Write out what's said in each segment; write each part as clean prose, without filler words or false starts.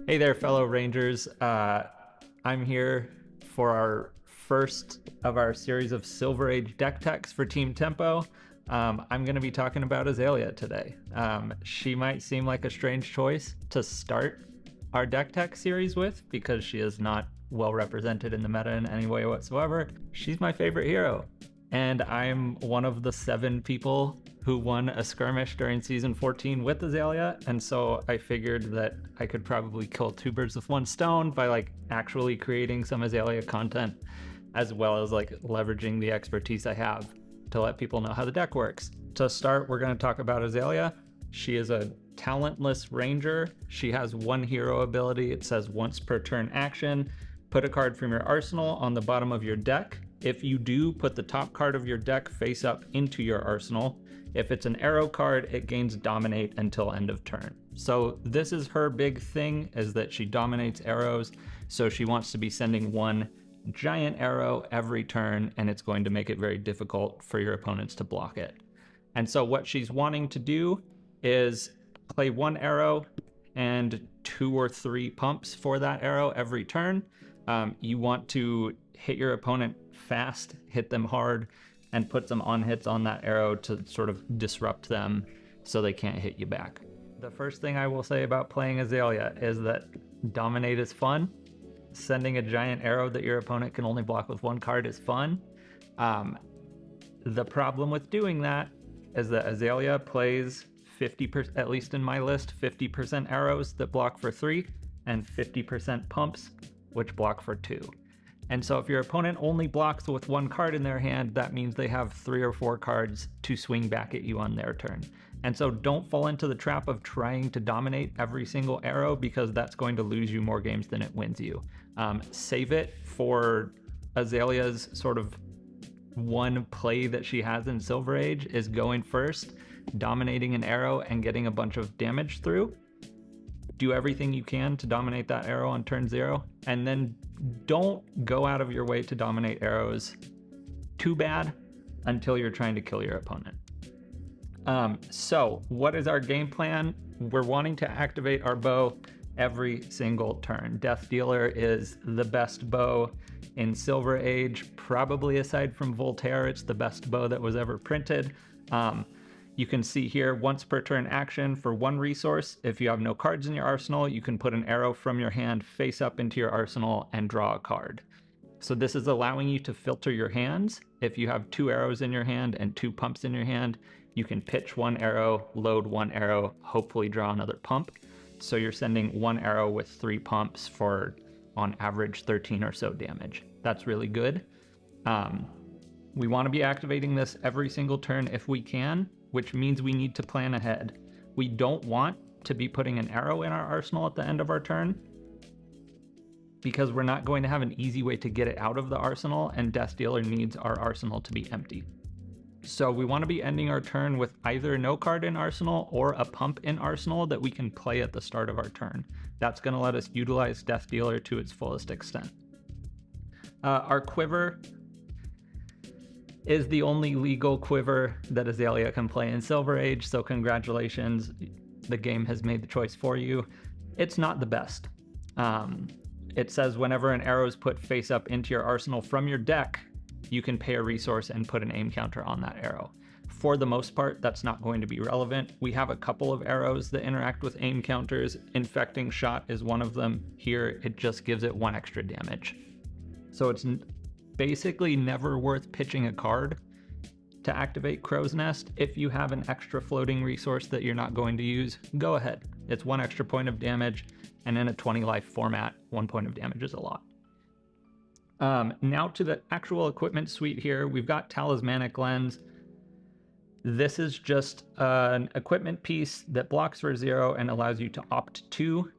Hey there, fellow Rangers. I'm here for our first of our series of Silver Age deck techs for Team Tempo. I'm going to be talking about Azalea today. She might seem like a strange choice to start our deck tech series with because she is not well represented in the meta in any way whatsoever. She's my favorite hero, and I'm one of the 7 people who won a skirmish during season 14 with Azalea, and so I figured that I could probably kill 2 birds with 1 stone by actually creating some Azalea content, as well as leveraging the expertise I have to let people know how the deck works. To start, we're going to talk about Azalea. She is a talentless ranger. She has 1 hero ability. It says once per turn action, put a card from your arsenal on the bottom of your deck. If you do, put the top card of your deck face up into your arsenal. If it's an arrow card, it gains dominate until end of turn. So this is her big thing, is that she dominates arrows. So she wants to be sending 1 giant arrow every turn, and it's going to make it very difficult for your opponents to block it. And so what she's wanting to do is play 1 arrow and 2 or 3 pumps for that arrow every turn. You want to hit your opponent fast, hit them hard, and put some on hits on that arrow to sort of disrupt them so they can't hit you back. The first thing I will say about playing Azalea is that dominate is fun. Sending a giant arrow that your opponent can only block with 1 card is fun. The problem with doing that is that Azalea plays 50%, at least in my list, 50% arrows that block for 3 and 50% pumps, which block for 2. And so if your opponent only blocks with 1 card in their hand, that means they have 3 or 4 cards to swing back at you on their turn. And so don't fall into the trap of trying to dominate every single arrow, because that's going to lose you more games than it wins you. Save it for Azalea's sort of 1 play that she has in Silver Age, is going first, dominating an arrow and getting a bunch of damage through. Do everything you can to dominate that arrow on turn 0, and then don't go out of your way to dominate arrows too bad until you're trying to kill your opponent. So what is our game plan? We're wanting to activate our bow every single turn. Death Dealer is the best bow in Silver Age, probably aside from Voltaire. It's the best bow that was ever printed. You can see here, once per turn action for 1 resource. If you have no cards in your arsenal, you can put an arrow from your hand face up into your arsenal and draw a card. So this is allowing you to filter your hands. If you have 2 arrows in your hand and 2 pumps in your hand, you can pitch 1 arrow, load 1 arrow, hopefully draw another pump. So you're sending 1 arrow with 3 pumps for, on average, 13 or so damage. That's really good. We want to be activating this every single turn if we can, which means we need to plan ahead. We don't want to be putting an arrow in our arsenal at the end of our turn, because we're not going to have an easy way to get it out of the arsenal, and Death Dealer needs our arsenal to be empty. So we want to be ending our turn with either no card in arsenal or a pump in arsenal that we can play at the start of our turn. That's going to let us utilize Death Dealer to its fullest extent. Our quiver is the only legal quiver that Azalea can play in Silver Age, so congratulations, the game has made the choice for you. It's not the best. It says whenever an arrow is put face up into your arsenal from your deck, you can pay a resource and put an aim counter on that arrow. For the most part, that's not going to be relevant. We have a couple of arrows that interact with aim counters. Infecting Shot is one of them. Here, it just gives it 1 extra damage. So it's basically never worth pitching a card to activate Crow's Nest. If you have an extra floating resource that you're not going to use, go ahead. It's 1 extra point of damage, and in a 20 life format, 1 point of damage is a lot. Now to the actual equipment suite here, we've got Talismanic Lens. This is just an equipment piece that blocks for 0 and allows you to opt to.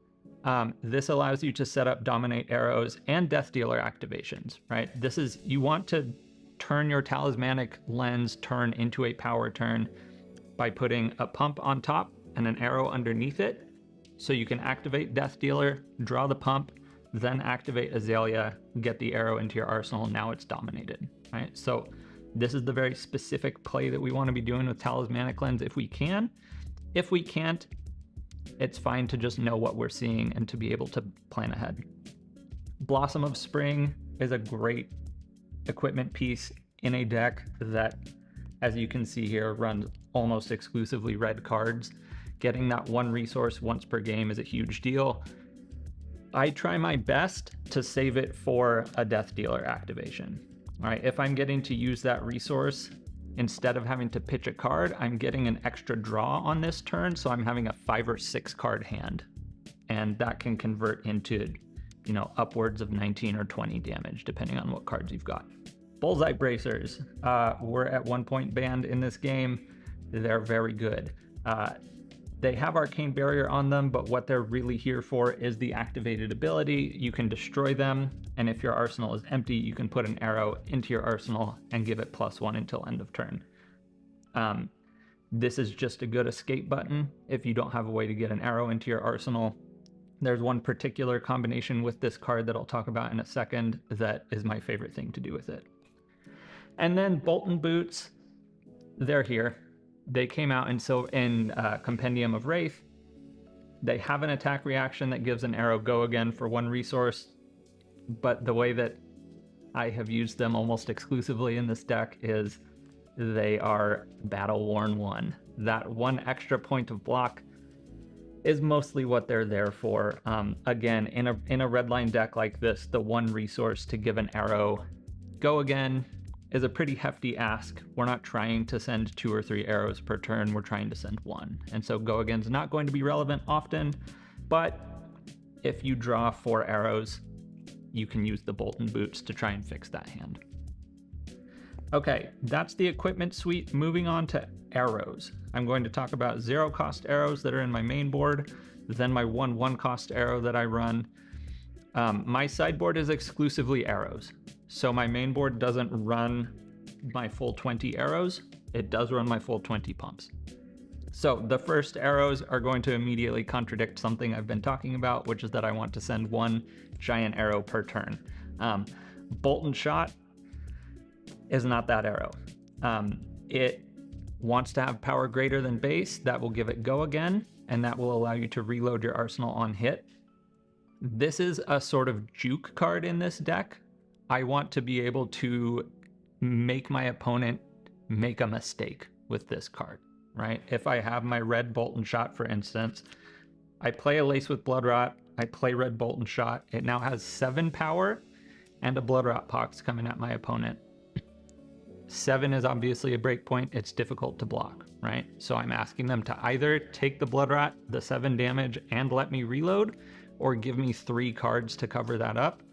This allows you to set up Dominate arrows and Death Dealer activations, right? This is, you want to turn your Talismanic Lens turn into a power turn by putting a pump on top and an arrow underneath it. So you can activate Death Dealer, draw the pump, then activate Azalea, get the arrow into your arsenal. Now it's dominated, right? So This is the very specific play that we want to be doing with Talismanic Lens if we can. If we can't, it's fine to just know what we're seeing and to be able to plan ahead. Blossom of Spring is a great equipment piece in a deck that, as you can see here, runs almost exclusively red cards. Getting that one resource once per game is a huge deal. I try my best to save it for a Death Dealer activation. All right, if I'm getting to use that resource, instead of having to pitch a card, I'm getting an extra draw on this turn, so I'm having a 5 or 6 card hand. And that can convert into, you know, upwards of 19 or 20 damage, depending on what cards you've got. Bullseye Bracers were at 1 point banned in this game. They're very good. They have Arcane Barrier on them, but what they're really here for is the activated ability. You can destroy them, and if your arsenal is empty, you can put an arrow into your arsenal and give it +1 until end of turn. This is just a good escape button if you don't have a way to get an arrow into your arsenal. There's one particular combination with this card that I'll talk about in a second that is my favorite thing to do with it. And then Bolton Boots, they're here. They came out in Compendium of Wraith. They have an attack reaction that gives an arrow go again for 1 resource, but the way that I have used them almost exclusively in this deck is they are Battle Worn 1. That 1 extra point of block is mostly what they're there for. Again, in a redline deck like this, the 1 resource to give an arrow go again is a pretty hefty ask. We're not trying to send 2 or 3 arrows per turn, we're trying to send 1. And so go again's not going to be relevant often, but if you draw 4 arrows, you can use the Bolton Boots to try and fix that hand. Okay, that's the equipment suite. Moving on to arrows. I'm going to talk about 0 cost arrows that are in my main board, then my 1 cost arrow that I run. My sideboard is exclusively arrows. So my main board doesn't run my full 20 arrows. It does run my full 20 pumps. So the first arrows are going to immediately contradict something I've been talking about, which is that I want to send 1 giant arrow per turn. Bolton Shot is not that arrow. It wants to have power greater than base. That will give it go again, and that will allow you to reload your arsenal on hit. This is a sort of juke card in this deck. I want to be able to make my opponent make a mistake with this card, right? If I have my red Bolton Shot, for instance, I play a Lace with Bloodrot, I play red Bolton Shot, it now has 7 power and a Bloodrot Pox coming at my opponent. 7 is obviously a breakpoint, it's difficult to block, right? So I'm asking them to either take the Bloodrot, the 7 damage, and let me reload, or give me 3 cards to cover that up.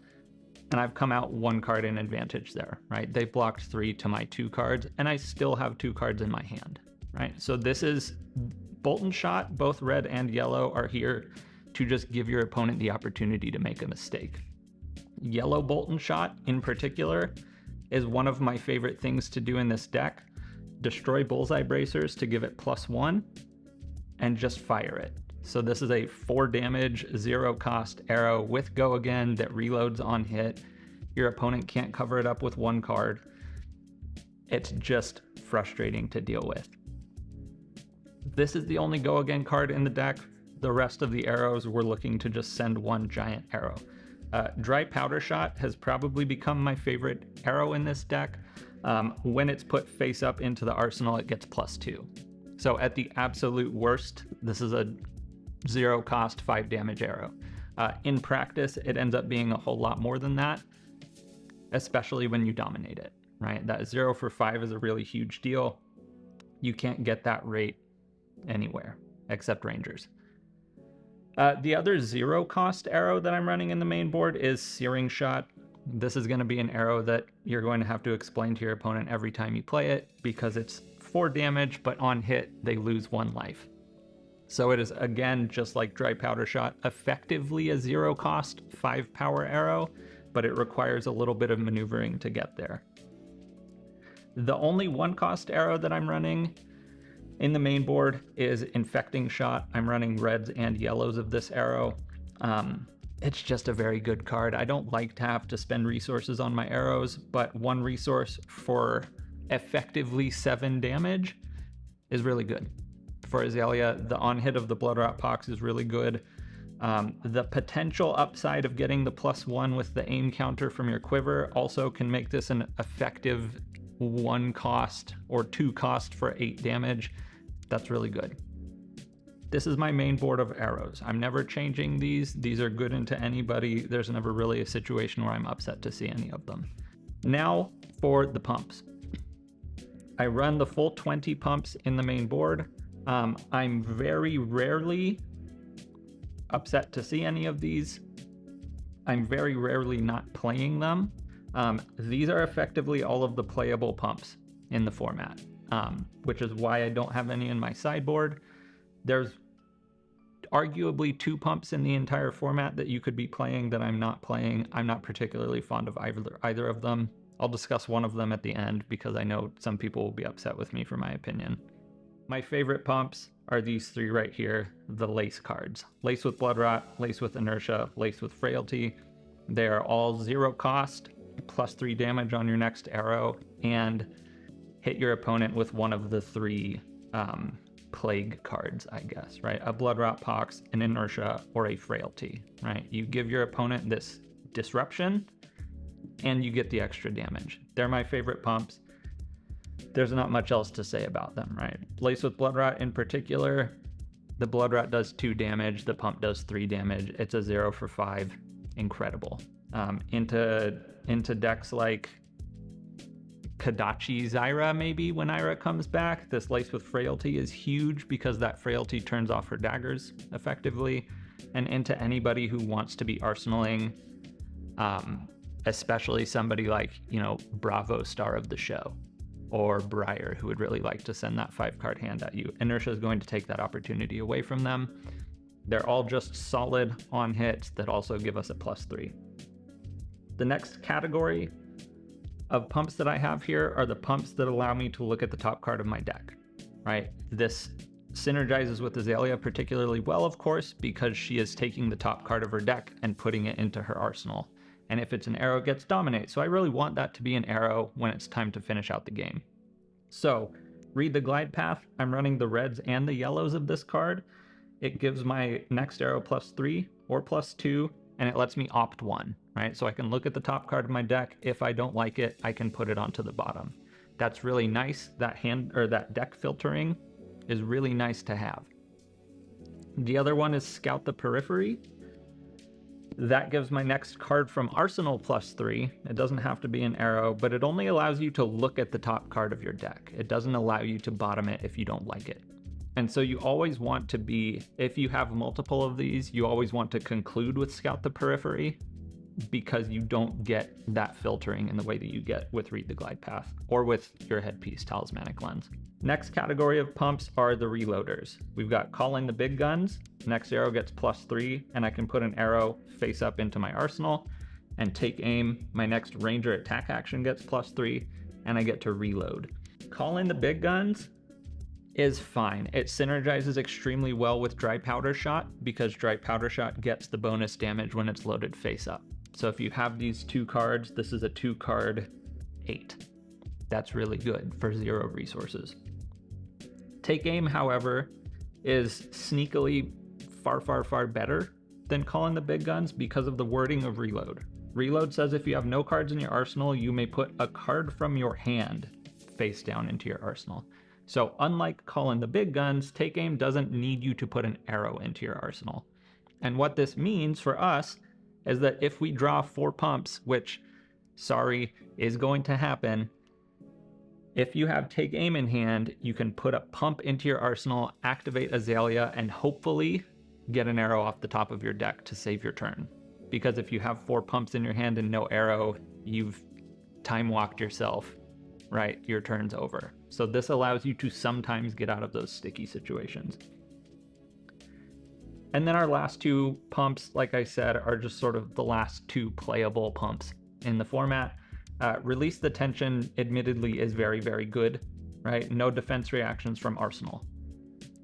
And I've come out 1 card in advantage there, right? They blocked 3 to my 2 cards, and I still have 2 cards in my hand, right? So this is Bolton Shot, both red and yellow are here to just give your opponent the opportunity to make a mistake. Yellow Bolton Shot in particular is one of my favorite things to do in this deck. Destroy Bullseye Bracers to give it +1 and just fire it. So this is a 4 damage, 0 cost arrow with go again that reloads on hit. Your opponent can't cover it up with 1 card. It's just frustrating to deal with. This is the only go again card in the deck. The rest of the arrows we're looking to just send 1 giant arrow. Dry Powder Shot has probably become my favorite arrow in this deck. When it's put face up into the arsenal, it gets +2. So at the absolute worst, this is a 0 cost 5 damage arrow. In practice, it ends up being a whole lot more than that, especially when you dominate it, right? That 0 for 5 is a really huge deal. You can't get that rate anywhere except Rangers. The other 0 cost arrow that I'm running in the main board is Searing Shot. This is going to be an arrow that you're going to have to explain to your opponent every time you play it because it's 4 damage, but on hit, they lose 1 life. So it is, again, just like Dry Powder Shot, effectively a 0 cost 5 power arrow, but it requires a little bit of maneuvering to get there. The only 1 cost arrow that I'm running in the main board is Infecting Shot. I'm running reds and yellows of this arrow. It's just a very good card. I don't like to have to spend resources on my arrows, but 1 resource for effectively 7 damage is really good. For Azalea, the on-hit of the Bloodrot Pox is really good. The potential upside of getting the +1 with the aim counter from your quiver also can make this an effective 1 cost or 2 cost for 8 damage. That's really good. This is my main board of arrows. I'm never changing these. These are good into anybody. There's never really a situation where I'm upset to see any of them. Now for the pumps. I run the full 20 pumps in the main board. I'm very rarely upset to see any of these. I'm very rarely not playing them. These are effectively all of the playable pumps in the format, which is why I don't have any in my sideboard. There's arguably 2 pumps in the entire format that you could be playing that I'm not playing. I'm not particularly fond of either of them. I'll discuss one of them at the end because I know some people will be upset with me for my opinion. My favorite pumps are these 3 right here, the Lace cards. Lace with Bloodrot, Lace with Inertia, Lace with Frailty. They are all 0 cost, +3 damage on your next arrow, and hit your opponent with one of the 3 plague cards, I guess, right? A Bloodrot Pox, an Inertia, or a Frailty, right? You give your opponent this disruption, and you get the extra damage. They're my favorite pumps. There's not much else to say about them, right? Lace with Bloodrot in particular, the Bloodrot does 2 damage, the pump does 3 damage. It's a 0 for 5, incredible. Into decks like Kadachi Zyra, maybe when Ira comes back, this Lace with Frailty is huge because that Frailty turns off her daggers effectively. And into anybody who wants to be arsenaling, especially somebody like, Bravo star of the show, or Briar, who would really like to send that 5-card hand at you. Inertia is going to take that opportunity away from them. They're all just solid on hits that also give us a +3. The next category of pumps that I have here are the pumps that allow me to look at the top card of my deck, right? This synergizes with Azalea particularly well, of course, because she is taking the top card of her deck and putting it into her arsenal. And if it's an arrow, it gets Dominate. So I really want that to be an arrow when it's time to finish out the game. So read the glide path. I'm running the reds and the yellows of this card. It gives my next arrow +3 or +2, and it lets me opt 1, right? So I can look at the top card of my deck. If I don't like it, I can put it onto the bottom. That's really nice. That deck filtering is really nice to have. The other one is Scout the Periphery. That gives my next card from Arsenal +3. It doesn't have to be an arrow, but it only allows you to look at the top card of your deck. It doesn't allow you to bottom it if you don't like it. And so you always want to be, if you have multiple of these, you always want to conclude with Scout the Periphery, because you don't get that filtering in the way that you get with Read the Glide Path or with your headpiece, Talismanic Lens. Next category of pumps are the reloaders. We've got Call in the Big Guns. Next arrow gets +3, and I can put an arrow face up into my arsenal and take aim. My next ranger attack action gets +3, and I get to reload. Call in the Big Guns is fine. It synergizes extremely well with Dry Powder Shot because Dry Powder Shot gets the bonus damage when it's loaded face up. So if you have these 2 cards, this is a 2-card 8. That's really good for 0 resources. Take Aim, however, is sneakily far better than Call in the Big Guns because of the wording of Reload. Reload says if you have no cards in your arsenal, you may put a card from your hand face down into your arsenal. So unlike Call in the Big Guns, Take Aim doesn't need you to put an arrow into your arsenal. And what this means for us is that if we draw 4 pumps, which, sorry, is going to happen, if you have Take Aim in hand, you can put a pump into your arsenal, activate Azalea, and hopefully get an arrow off the top of your deck to save your turn. Because if you have 4 pumps in your hand and no arrow, you've time walked yourself, right? Your turn's over. So this allows you to sometimes get out of those sticky situations. And then our last 2 pumps, like I said, are just sort of the last 2 playable pumps in the format. Release the Tension, admittedly, is very good, right? No defense reactions from Arsenal,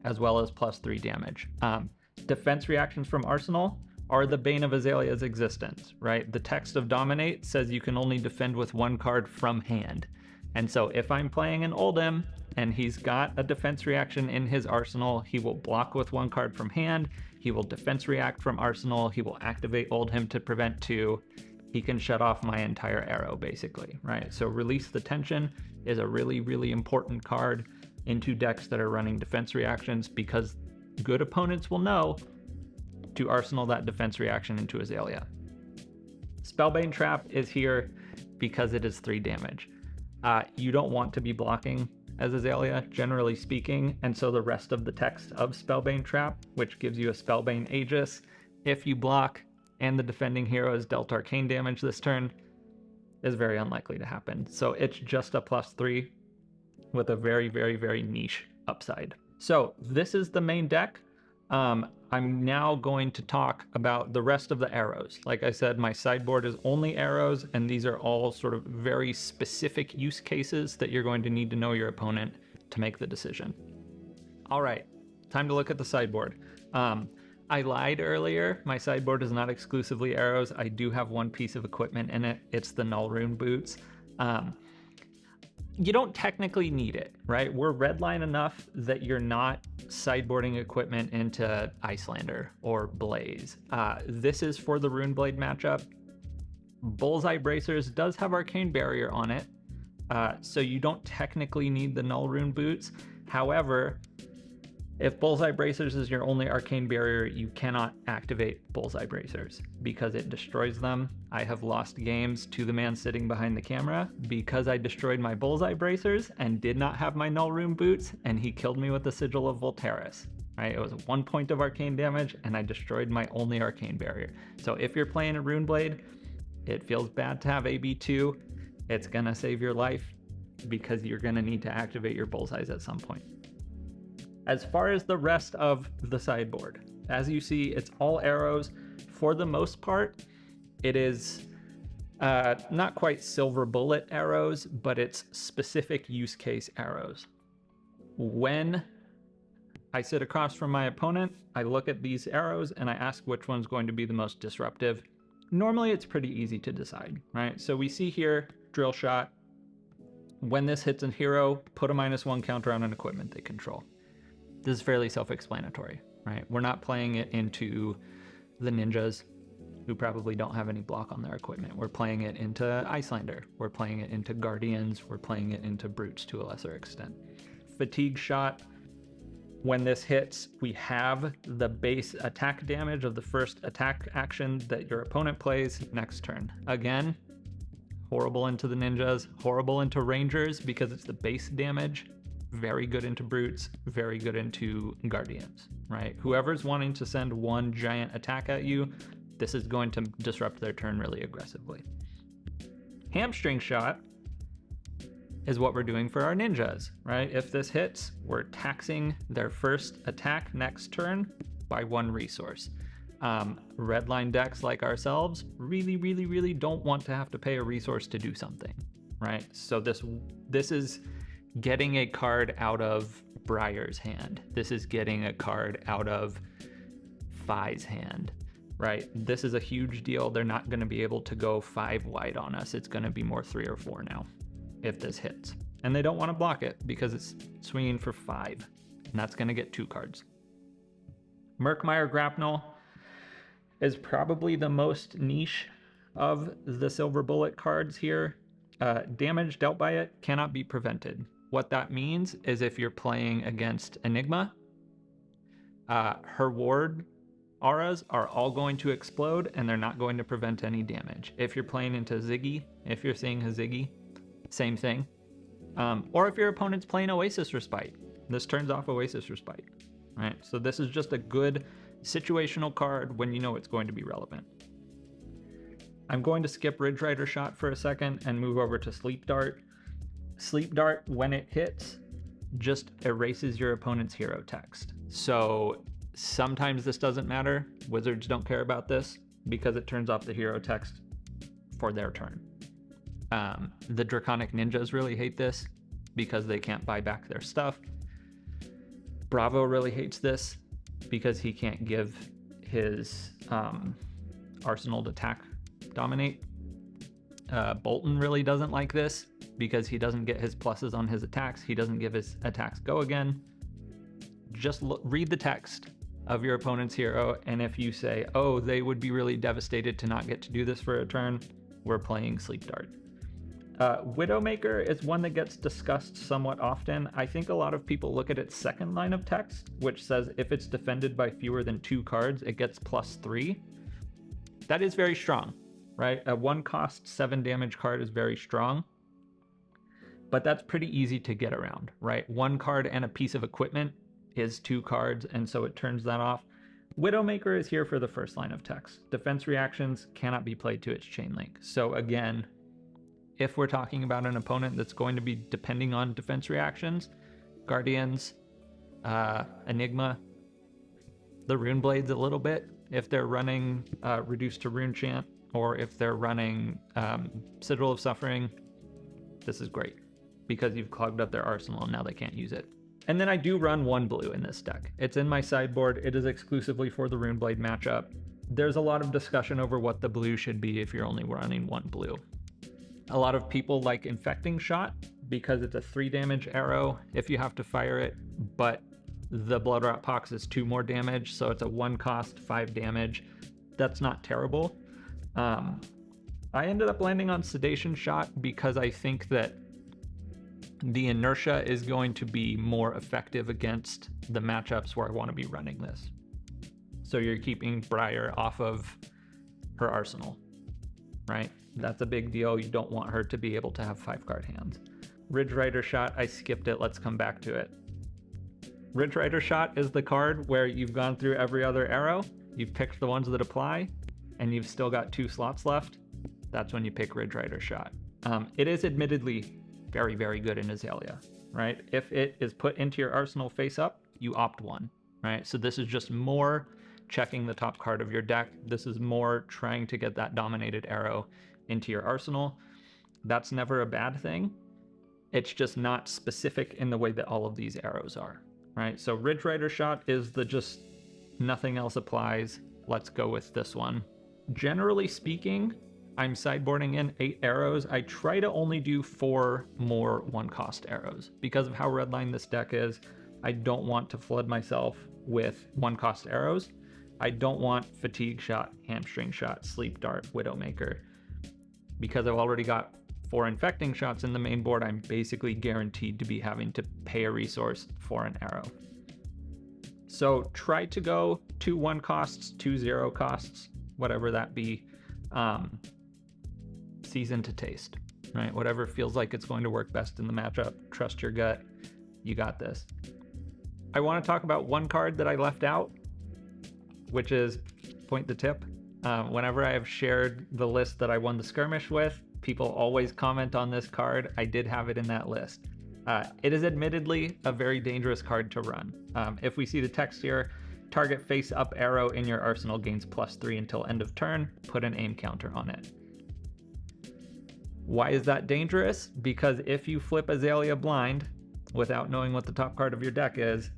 as well as +3 damage. Defense reactions from Arsenal are the bane of Azalea's existence, right? The text of Dominate says you can only defend with 1 card from hand. And so if I'm playing an Oldhim and he's got a defense reaction in his arsenal, he will block with 1 card from hand, he will defense react from arsenal, he will activate Oldhim to prevent 2. He can shut off my entire arrow, basically, right? So Release the Tension is a really, really important card into decks that are running defense reactions, because good opponents will know to arsenal that defense reaction into Azalea. Spellbane Trap is here because it is 3 damage. You don't want to be blocking as Azalea, generally speaking, and so the rest of the text of Spellbane Trap, which gives you a Spellbane Aegis, if you block and the defending hero has dealt arcane damage this turn, is very unlikely to happen. So it's just a +3 with a very, very, very niche upside. So this is the main deck. I'm now going to talk about the rest of the arrows. Like I said, my sideboard is only arrows, and these are all sort of very specific use cases that you're going to need to know your opponent to make the decision. All right, time to look at the sideboard. I lied earlier. My sideboard is not exclusively arrows. I do have 1 piece of equipment in it. It's the Null Rune boots. You don't technically need it, right? We're redline enough that you're not sideboarding equipment into Icelander or Blaze. This is for the Runeblade matchup. Bullseye Bracers does have Arcane Barrier on it, so you don't technically need the Null Rune boots. However, if Bullseye Bracers is your only Arcane Barrier, you cannot activate Bullseye Bracers because it destroys them. I have lost games to the man sitting behind the camera because I destroyed my Bullseye Bracers and did not have my Null Rune boots, and he killed me with the Sigil of Voltaris. Right? It was 1 point of arcane damage, and I destroyed my only Arcane Barrier. So if you're playing a Runeblade, it feels bad to have AB2. It's gonna save your life because you're gonna need to activate your Bullseyes at some point. As far as the rest of the sideboard, as you see, it's all arrows. For the most part, it is not quite silver bullet arrows, but it's specific use case arrows. When I sit across from my opponent, I look at these arrows and I ask which one's going to be the most disruptive. Normally it's pretty easy to decide, right? So we see here, Drill Shot. When this hits a hero, put a -1 counter on an equipment they control. This is fairly self-explanatory, right? We're not playing it into the ninjas, who probably don't have any block on their equipment. We're playing it into Icelander. We're playing it into Guardians. We're playing it into Brutes to a lesser extent. Fatigue Shot. When this hits, we have the base attack damage of the first attack action that your opponent plays next turn. Again, horrible into the ninjas, horrible into Rangers because it's the base damage. Very good into Brutes, very good into Guardians, right? Whoever's wanting to send 1 giant attack at you, this is going to disrupt their turn really aggressively. Hamstring Shot is what we're doing for our ninjas, right? If this hits, we're taxing their first attack next turn by 1 resource. Redline decks like ourselves really don't want to have to pay a resource to do something, right? So this is getting a card out of Briar's hand. This is getting a card out of Phi's hand, right? This is a huge deal. They're not going to be able to go 5 wide on us. It's going to be more 3 or 4 now if this hits. And they don't want to block it because it's swinging for 5, and that's going to get 2 cards. Murkmire Grapnel is probably the most niche of the silver bullet cards here. Damage dealt by it cannot be prevented. What that means is if you're playing against Enigma, her ward auras are all going to explode and they're not going to prevent any damage. If you're playing into Ziggy, if you're seeing a Ziggy, same thing. Or if your opponent's playing Oasis Respite, this turns off Oasis Respite, right? So this is just a good situational card when you know it's going to be relevant. I'm going to skip Ridge Rider Shot for a second and move over to Sleep Dart. Sleep Dart, when it hits, just erases your opponent's hero text. So sometimes this doesn't matter. Wizards don't care about this because it turns off the hero text for their turn. The Draconic Ninjas really hate this because they can't buy back their stuff. Bravo really hates this because he can't give his arsenal to attack dominate. Bolton really doesn't like this because he doesn't get his pluses on his attacks. He doesn't give his attacks go again. Just read the text of your opponent's hero, and if you say, oh, they would be really devastated to not get to do this for a turn, we're playing Sleep Dart. Widowmaker is one that gets discussed somewhat often. I think a lot of people look at its second line of text, which says if it's defended by fewer than 2 cards, it gets +3. That is very strong, right? A 1-cost 7 damage card is very strong, but that's pretty easy to get around, right? 1 card and a piece of equipment is 2 cards, and so it turns that off. Widowmaker is here for the first line of text. Defense reactions cannot be played to its chain link. So again, if we're talking about an opponent that's going to be depending on defense reactions, Guardians, Enigma, the Rune Blades a little bit, if they're running Reduced to Rune Chant, or if they're running Sigil of Suffering, this is great, because you've clogged up their arsenal and now they can't use it. And then I do run 1 blue in this deck. It's in my sideboard. It is exclusively for the Rune Blade matchup. There's a lot of discussion over what the blue should be if you're only running 1 blue. A lot of people like Infecting Shot because it's a 3 damage arrow if you have to fire it, but the Bloodrot Pox is 2 more damage, so it's a 1-cost 5 damage. That's not terrible. I ended up landing on Sedation Shot because I think that the inertia is going to be more effective against the matchups where I want to be running this. So you're keeping Briar off of her arsenal, right? That's a big deal. You don't want her to be able to have 5-card hands. Ridge Rider Shot, I skipped it. Let's come back to it. Ridge Rider Shot is the card where you've gone through every other arrow, you've picked the ones that apply, and you've still got 2 slots left. That's when you pick Ridge Rider Shot. It is admittedly very, very good in Azalea, right? If it is put into your arsenal face up, you opt 1, right? So this is just more checking the top card of your deck. This is more trying to get that dominated arrow into your arsenal. That's never a bad thing. It's just not specific in the way that all of these arrows are, right? So Ridge Rider Shot is the just nothing else applies. Let's go with this one. Generally speaking, I'm sideboarding in 8 arrows. I try to only do 4 more 1-cost arrows because of how redline this deck is. I don't want to flood myself with 1-cost arrows. I don't want Fatigue Shot, Hamstring Shot, Sleep Dart, Widowmaker. Because I've already got 4 Infecting Shots in the main board, I'm basically guaranteed to be having to pay a resource for an arrow. So try to go 2 1-costs, 2 0-costs, whatever that be. Season to taste, right? Whatever feels like it's going to work best in the matchup. Trust your gut. You got this. I want to talk about one card that I left out, which is Point the Tip. Whenever I have shared the list that I won the skirmish with, people always comment on this card. I did have it in that list. It is admittedly a very dangerous card to run. If we see the text here, target face-up arrow in your arsenal gains +3 until end of turn. Put an aim counter on it. Why is that dangerous? Because if you flip Azalea blind without knowing what the top card of your deck is,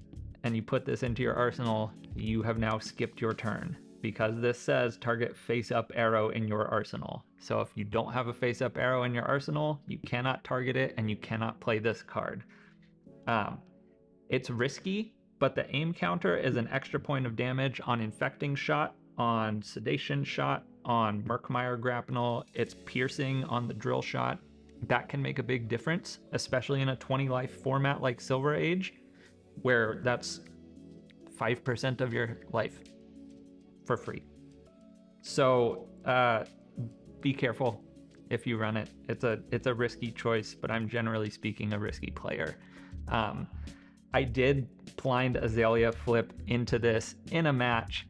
and you put this into your arsenal, you have now skipped your turn. Because this says target face-up arrow in your arsenal. So if you don't have a face-up arrow in your arsenal, you cannot target it and you cannot play this card. It's risky, but the aim counter is an extra point of damage on Infecting Shot, on Sedation Shot, on Murkmire Grapnel. It's piercing on the Drill Shot. That can make a big difference, especially in a 20-life format like Silver Age, where that's 5% of your life for free. So be careful if you run it. It's a risky choice, but I'm generally speaking a risky player. I did blind Azalea flip into this in a match.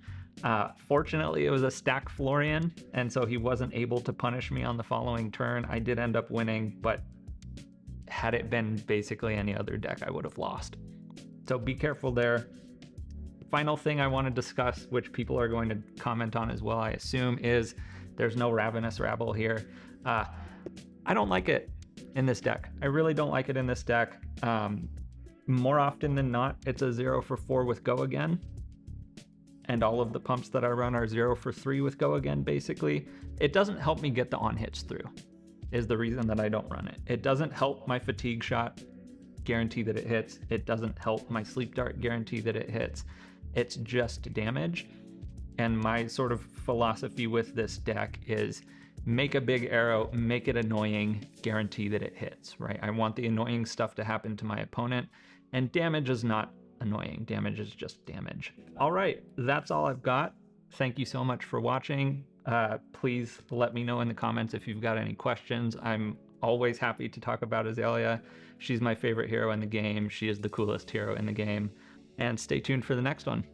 Fortunately, it was a stack Florian, and so he wasn't able to punish me on the following turn. I did end up winning, but had it been basically any other deck, I would have lost. So be careful there. Final thing I want to discuss, which people are going to comment on as well, I assume, is there's no Ravenous Rabble here. I don't like it in this deck. I really don't like it in this deck. More often than not, it's a 0 for 4 with Go Again. And all of the pumps that I run are 0 for 3 with Go Again, basically. It doesn't help me get the on hits through. is the reason that I don't run it. It doesn't help my fatigue shot guarantee that it hits. It doesn't help my sleep dart guarantee that it hits. It's just damage. And my sort of philosophy with this deck is make a big arrow, make it annoying, guarantee that it hits, right? I want the annoying stuff to happen to my opponent, and damage is not annoying. Damage is just damage. All right, that's all I've got. Thank you so much for watching. Please let me know in the comments if you've got any questions. I'm always happy to talk about Azalea. She's my favorite hero in the game. She is the coolest hero in the game. And stay tuned for the next one.